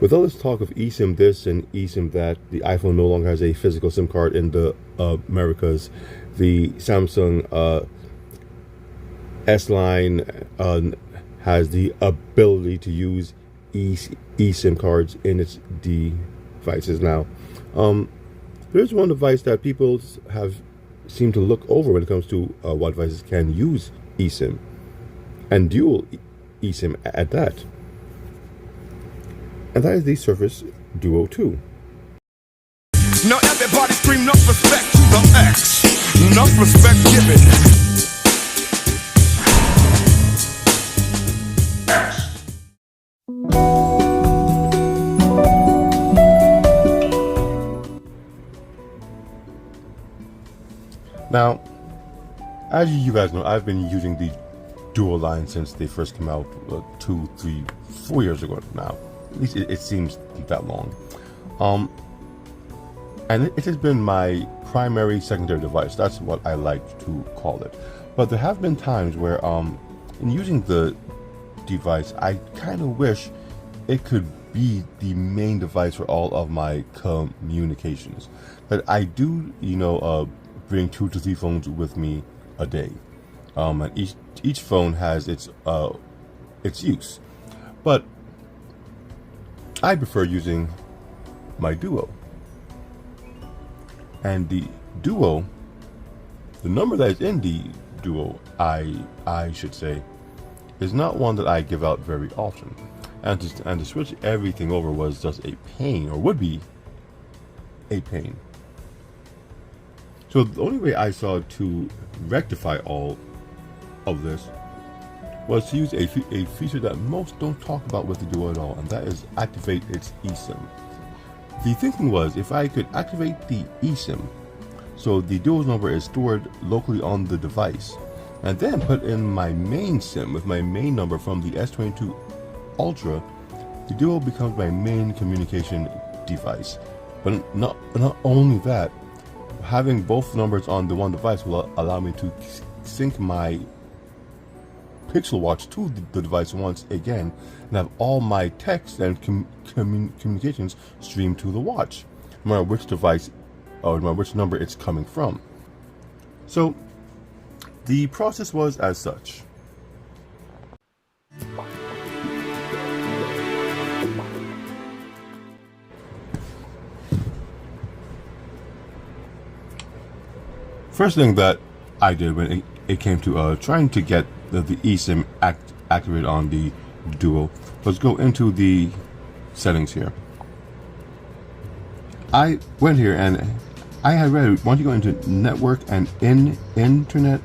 With all this talk of eSIM this and eSIM that, the iPhone no longer has a physical SIM card in the Americas. The Samsung S line has the ability to use eSIM cards in its devices now. There's one device that people have seemed to look over when it comes to what devices can use eSIM, and dual eSIM at that. And that is the Surface Duo 2. Now everybody scream enough respect to the X. Enough respect given. Now, as you guys know, I've been using the Dual line since they first came out 2, 3, 4 years ago now. At least it seems that long. And it has been my primary secondary device. That's what I like to call it. But there have been times where in using the device, I kind of wish it could be the main device for all of my communications. But I do, bring 2 to 3 phones with me a day. And each phone has its use. But I prefer using my Duo. And the Duo, the number that is in the Duo, I should say, is not one that I give out very often. And to switch everything over was just a pain, or would be a pain. So the only way I saw to rectify all of this was to use a feature that most don't talk about with the Duo at all, and that is activate its eSIM. The thinking was, if I could activate the eSIM, so the Duo's number is stored locally on the device, and then put in my main SIM with my main number from the S22 Ultra, the Duo becomes my main communication device. But not only that, having both numbers on the one device will allow me to sync my Pixel Watch to the device once again, and have all my text and communications streamed to the watch, no matter which device or no matter which number it's coming from. So the process was as such. First thing that I did when it came to trying to get the eSIM activated on the Duo was go into the settings here. I went here and I had read, once you go into network and internet,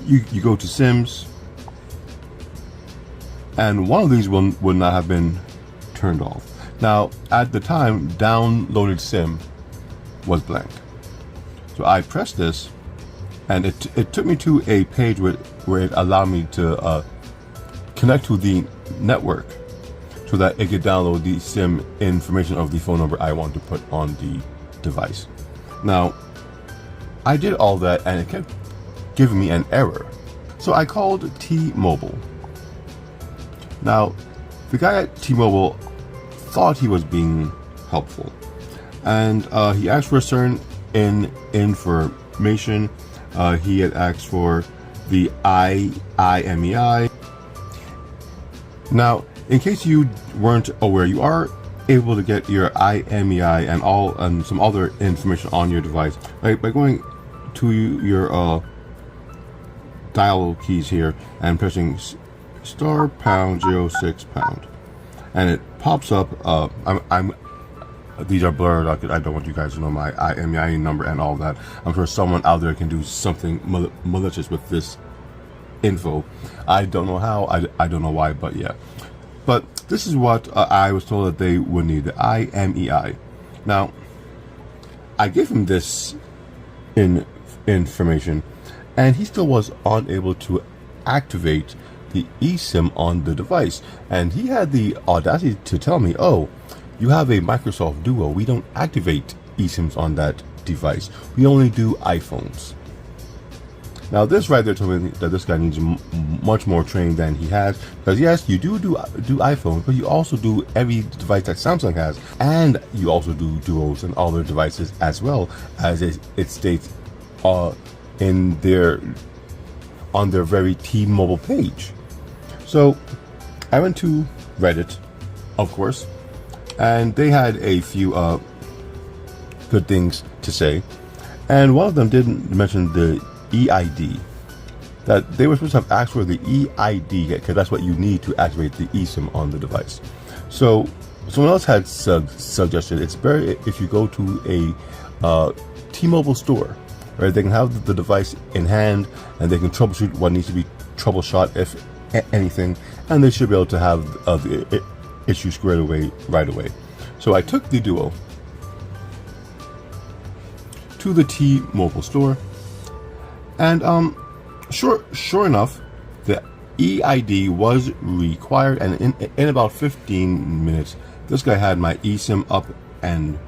you go to Sims, and one of these would not have been turned off. Now, at the time, downloaded SIM was blank. So I pressed this, and it took me to a page where it allowed me to connect to the network so that it could download the SIM information of the phone number I want to put on the device. Now, I did all that and it kept giving me an error. So I called T-Mobile. Now, the guy at T-Mobile thought he was being helpful, and he asked for a certain information. He had asked for the IMEI. Now, in case you weren't aware, you are able to get your IMEI and some other information on your device by going to your dial keys here and pressing *#06#, and it pops up. These are blurred. I don't want you guys to know my IMEI number and all that. I'm sure someone out there can do something malicious with this info. I don't know how. I don't know why, but yeah. But this is what I was told that they would need, the IMEI. Now, I gave him this information, and he still was unable to activate the eSIM on the device. And he had the audacity to tell me, "Oh, you have a Microsoft Duo. We don't activate eSIMs on that device. We only do iPhones." Now this right there told me that this guy needs much more training than he has, because yes, you do iPhone, but you also do every device that Samsung has, and you also do Duos and other devices as well, as it states in on their very T-Mobile page. So I went to Reddit, of course, and they had a few good things to say, and one of them did mention the EID, that they were supposed to have asked for the EID, because that's what you need to activate the eSIM on the device. So someone else had suggested it's better if you go to a T-Mobile store, where they can have the device in hand and they can troubleshoot what needs to be troubleshot, if anything, and they should be able to have the issue squared away right away. So I took the Duo to the T-Mobile store, and sure enough, the EID was required, and in about 15 minutes, this guy had my eSIM up and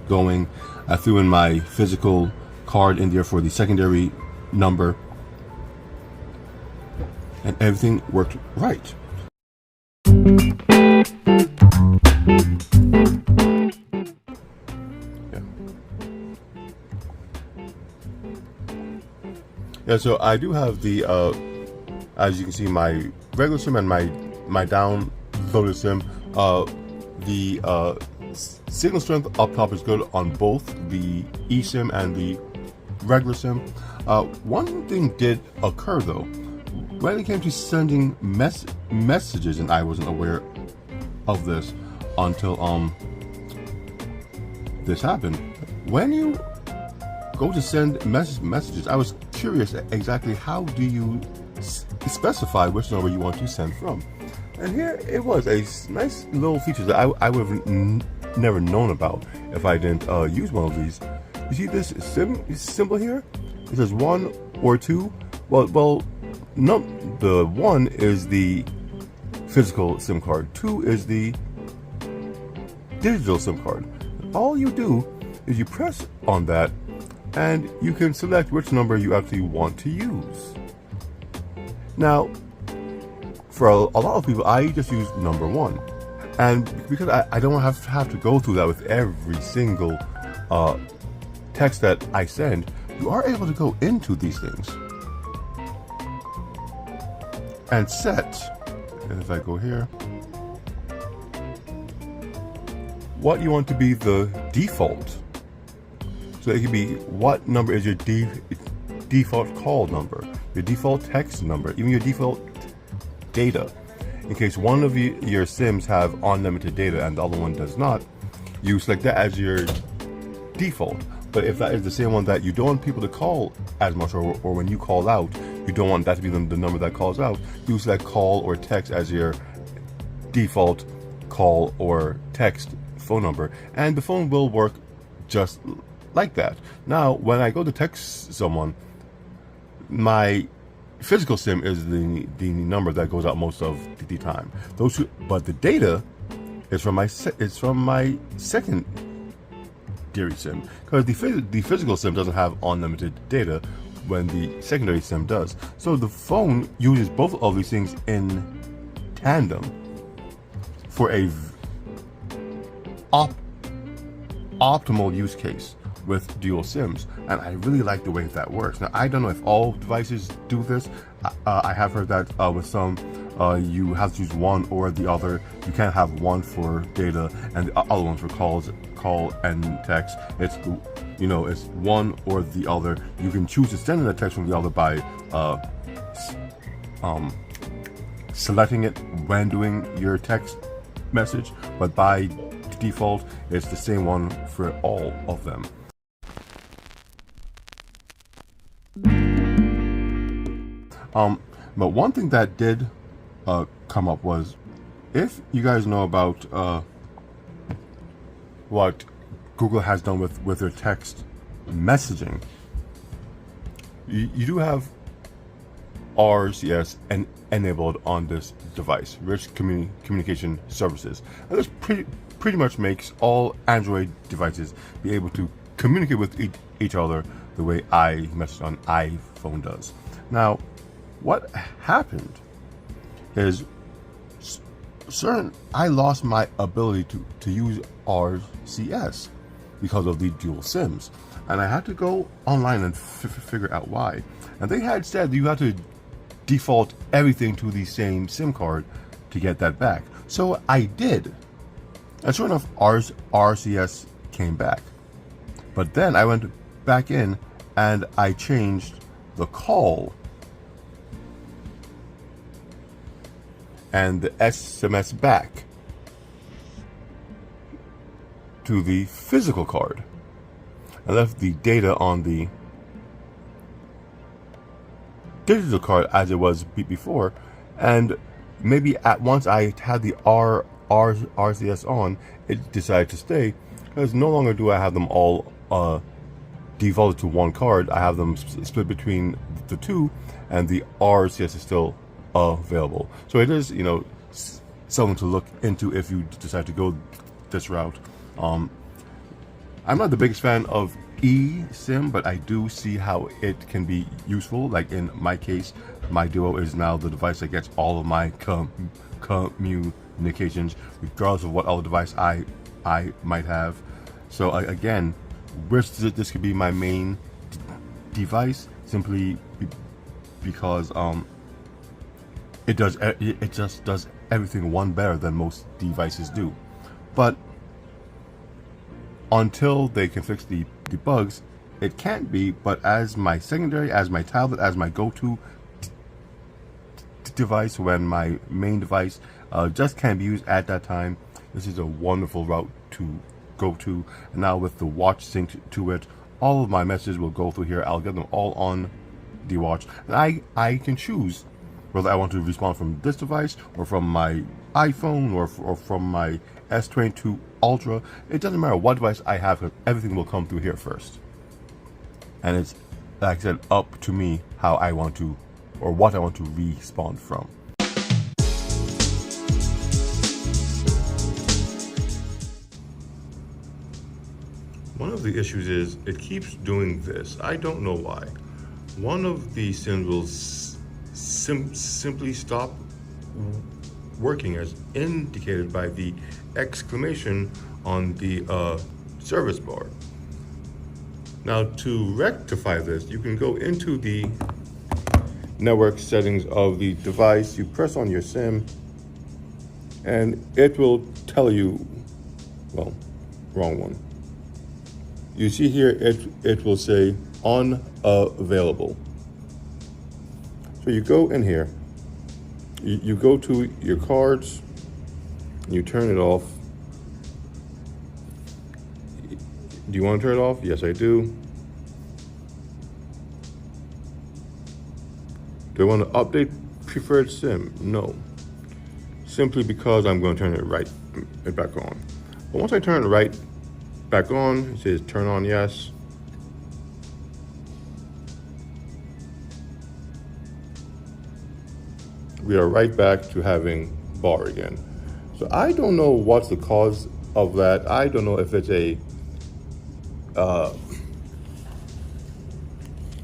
going. I threw in my physical card in there for the secondary number, and everything worked right. Yeah, so I do have the, as you can see, my regular SIM and my downloaded SIM. The signal strength up top is good on both the eSIM and the regular SIM. One thing did occur though, when it came to sending messages, and I wasn't aware of this until this happened. When you go to send messages, I was curious exactly how do you specify which number you want to send from. And here it was, a nice little feature that I would have never known about if I didn't use one of these. You see this symbol here? It says 1 or 2. Well, no, the 1 is the physical SIM card. 2 is the digital SIM card. All you do is you press on that, and you can select which number you actually want to use. Now, for a lot of people, I just use number 1, and because I don't have to go through that with every single text that I send, you are able to go into these things and set, and if I go here, what you want to be the default. So it could be what number is your default call number, your default text number, even your default data. In case one of your SIMs have unlimited data and the other one does not, you select that as your default. But if that is the same one that you don't want people to call as much, or when you call out, you don't want that to be the number that calls out, you select call or text as your default call or text phone number, and the phone will work just like that. Now, when I go to text someone, my physical SIM is the number that goes out most of the time. But the data is from my secondary SIM, because the physical SIM doesn't have unlimited data when the secondary SIM does. So the phone uses both of these things in tandem for a optimal use case with dual SIMs, and I really like the way that works. Now, I don't know if all devices do this. I have heard that with some, you have to use one or the other. You can't have one for data and the other one for call and text. It's, it's one or the other. You can choose to send in a text from the other by selecting it when doing your text message, but by default, it's the same one for all of them. But one thing that did come up was, if you guys know about what Google has done with their text messaging, you do have RCS enabled on this device, Rich Communication Services, and this pretty much makes all Android devices be able to communicate with each other the way iMessage on iPhone does. Now, what happened is I lost my ability to use RCS because of the dual SIMs, and I had to go online and figure out why. And they had said that you have to default everything to the same SIM card to get that back. So I did, and sure enough, RCS came back. But then I went back in and I changed the call and the SMS back to the physical card. I left the data on the digital card as it was before, and maybe at once I had the RCS on, it decided to stay, because no longer do I have them all defaulted to one card. I have them split between the two, and the RCS is still available. So it is, you know, something to look into if you decide to go this route. I'm not the biggest fan of eSIM, but I do see how it can be useful. Like in my case, my Duo is now the device that gets all of my communications, regardless of what other device I might have. So again, wish this could be my main device, simply because it just does everything one better than most devices do. But until they can fix the bugs, it can't be. But as my secondary, as my tablet, as my go-to device when my main device just can't be used at that time, this is a wonderful route to go to. And now with the watch synced to it, all of my messages will go through here. I'll get them all on the watch, and I can choose whether I want to respond from this device or from my iPhone or from my S22 Ultra. It doesn't matter what device I have, because everything will come through here first. And it's, like I said, up to me how I want to, or what I want to respond from. One of the issues is it keeps doing this. I don't know why. One of the SIMs will simply stop working, as indicated by the exclamation on the service bar. Now, to rectify this, you can go into the network settings of the device, you press on your SIM, and it will tell you, well, wrong one. You see here, it will say unavailable. So you go in here, you go to your cards, you turn it off. Do you want to turn it off? Yes, I do. Do I want to update preferred SIM? No. Simply because I'm going to turn it right back on. But once I turn it right back on, it says turn on yes. We are right back to having bar again. So I don't know what's the cause of that. I don't know if it's a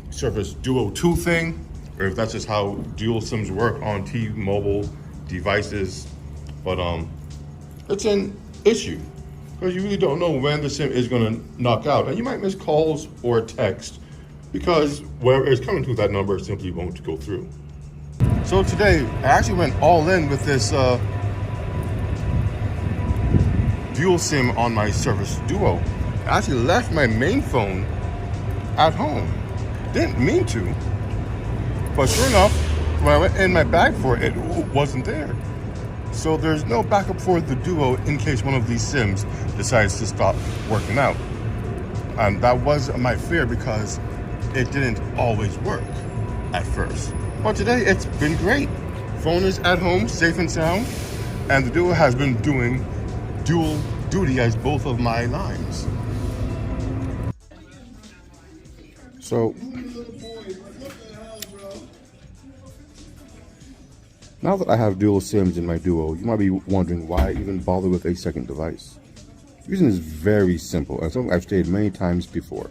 Surface Duo 2 thing, or if that's just how dual SIMs work on T-Mobile devices. But it's an issue, because you really don't know when the SIM is going to knock out, and you might miss calls or text because wherever it's coming to, that number simply won't go through. So today, I actually went all in with this dual SIM on my Surface Duo. I actually left my main phone at home. Didn't mean to, but sure enough, when I went in my bag for it, it wasn't there. So there's no backup for the Duo in case one of these SIMs decides to stop working out. And that was my fear, because it didn't always work at first. But today it's been great. Phone is at home, safe and sound, and the Duo has been doing dual duty as both of my lines. So now that I have dual SIMs in my Duo, you might be wondering why I even bother with a second device. The reason is very simple, and something I've stated many times before.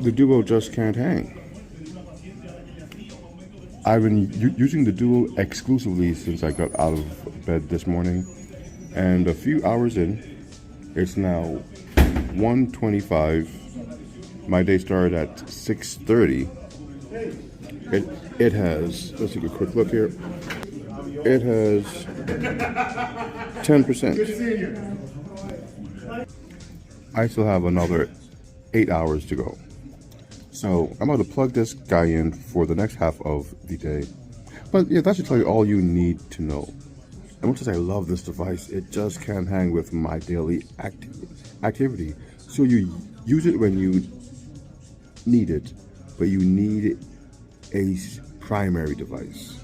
the Duo just can't hang. I've been using the Duo exclusively since I got out of bed this morning, and a few hours in, it's now 1:25. My day started at 6:30. It has, let's take a quick look here. It has 10%. I still have another 8 hours to go. So I'm about to plug this guy in for the next half of the day. But yeah, that should tell you all you need to know. And much as I love this device, it just can't hang with my daily activity. So you use it when you need it, but you need a primary device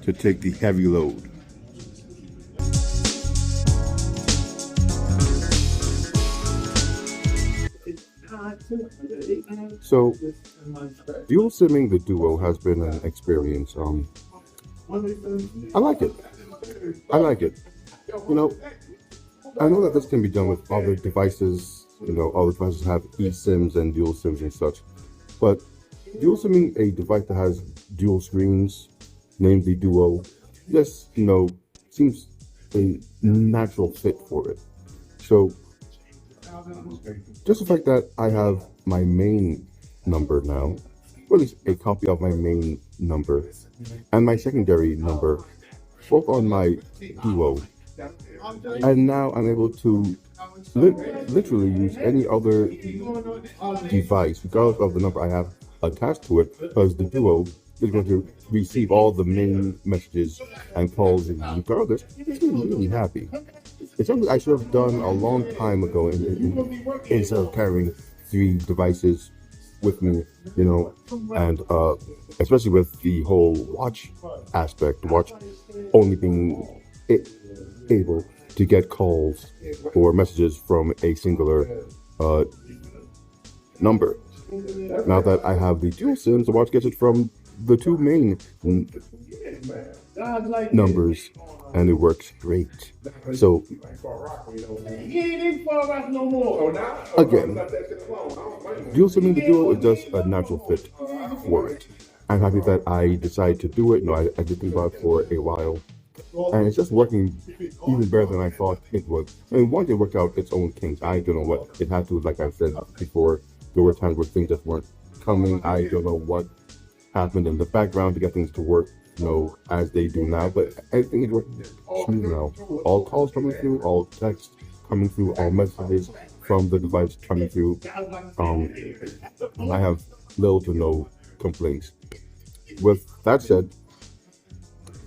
to take the heavy load. So, dual simming the Duo has been an experience. I like it. I like it. You know, I know that this can be done with other devices. You know, all the devices have eSIMs and dual sims and such. But dual simming a device that has dual screens, named the Duo, just, you know, seems a natural fit for it. So, just the fact that I have my main number now, or at least a copy of my main number, and my secondary number, both on my Duo, and now I'm able to literally use any other device, regardless of the number I have attached to it, because the Duo is going to receive all the main messages and calls regardless. It's really happy. It's something I should have done a long time ago instead of carrying 3 devices with me, you know, and especially with the whole watch aspect, watch only being able to get calls or messages from a singular number. Now that I have the dual SIMs, the watch gets it from the 2 main numbers, and it works great. So, again, dual simming the Duo is just a natural fit for it. I'm happy that I decided to do it. You know, I did think about it for a while, and it's just working even better than I thought it would. I mean, once it worked out its own kinks, I don't know what it had to. Like I said before, there were times where things just weren't coming. I don't know what happened in the background to get things to work, you know, as they do now, but everything is working smooth now. All calls coming through, all texts coming through, all messages from the device coming through. I have little to no complaints. With that said,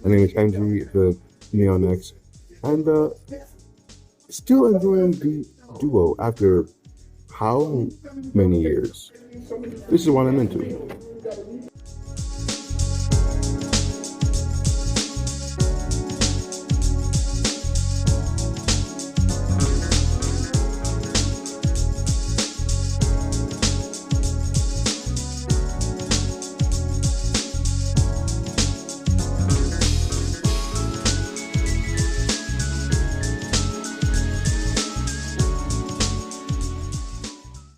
my name is Andrew, the Neon X, and still enjoying the Duo after how many years? This is what I'm into.